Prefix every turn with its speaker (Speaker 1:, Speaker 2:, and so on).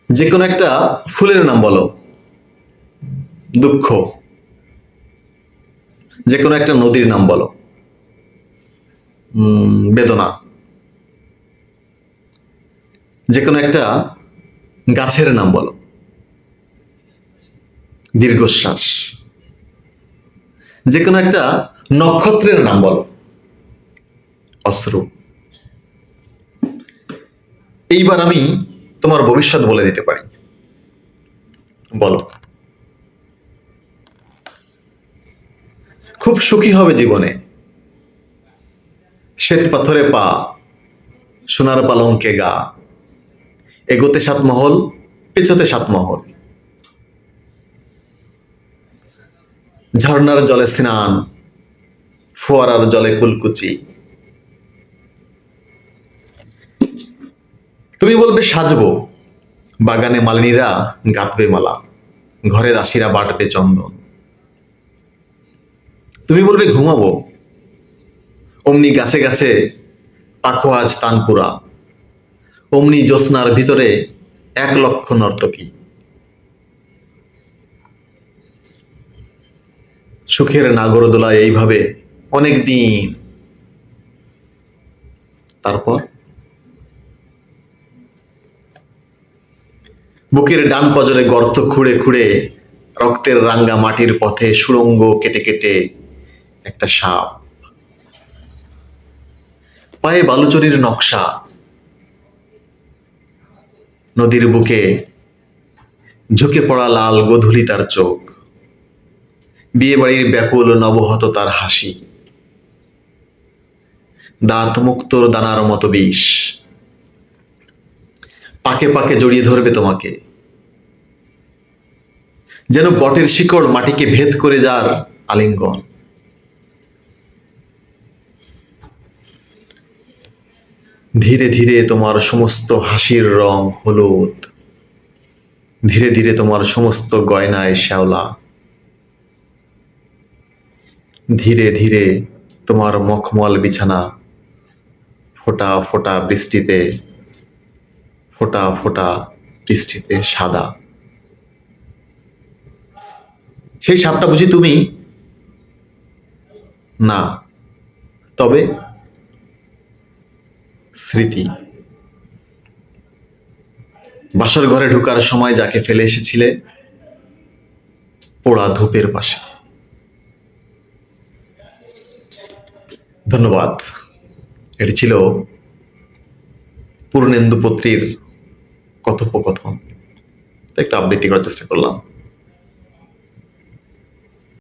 Speaker 1: যে কোনো একটা ফুলের নাম বলো। দুঃখ। যে কোনো একটা নদীর নাম বলো। বেদনা। যে কোনো একটা গাছের নাম বলো। দীর্ঘশ্বাস। যে কোনো একটা নক্ষত্রের নাম বলো। অশ্রু। এইবার আমি তোমার ভবিষ্যৎ বলে দিতে পারি। বলো। খুব সুখী হবে জীবনে। শ্বেত পাথরে পা, সোনার পালঙ্কে গা, এগোতে সাত মহল, পেছোতে সাত মহল। ঝর্ণার জলে স্নান, ফোয়ারার জলে কুলকুচি। তুমি বলবে সাজবো, বাগানে মালিনীরা গাঁথবে মালা, ঘরে দাসীরা বাটবে চন্দন। তুমি বলবে ঘুমাবো, অমনি গাছে গাছে পাখো আজ তানপুরা, অমনি জ্যোৎস্নার ভিতরে 1,00,000 নর্তকী। সুখের নাগরদোলায় এইভাবে অনেক দিন। তারপর বুকের ডান পজরে গর্ত খুঁড়ে খুঁড়ে রক্তের রাঙ্গা মাটির পথে সুড়ঙ্গ কেটে কেটে একটা সাপ, পায়ে বালুচরির নকশা, নদীর বুকে ঝুঁকে পড়া লাল গোধূলি তার চোখ, বিয়ে বাড়ির ব্যাকুল নবহত তার হাসি, দাঁত মুক্তোর দানার মতো বিষ, পাকে পাকে জড়িয়ে ধরবে তোমাকে, যেন বটের শিকড় মাটিকে ভেদ করে যার আলিঙ্গন। ধীরে ধীরে তোমার সমস্ত হাসির রং হলুদ, ধীরে ধীরে তোমার সমস্ত গয়নায় শ্যাওলা, ধীরে ধীরে তোমার মখমল বিছানা ফোঁটা ফোঁটা বৃষ্টিতে, ফোঁটা ফোঁটা বৃষ্টিতে সাদা। সেই সাপটা বুঝি তুমি? না, তবে স্মৃতি। বাসর ঘরে ঢোকার সময় যাকে ফেলে এসেছিলে পোড়া ধূপের পাশে। ধন্যবাদ। এটি ছিল পূর্ণেন্দু পত্রীর কথোপকথন। একটু আবৃত্তি করার চেষ্টা করলাম।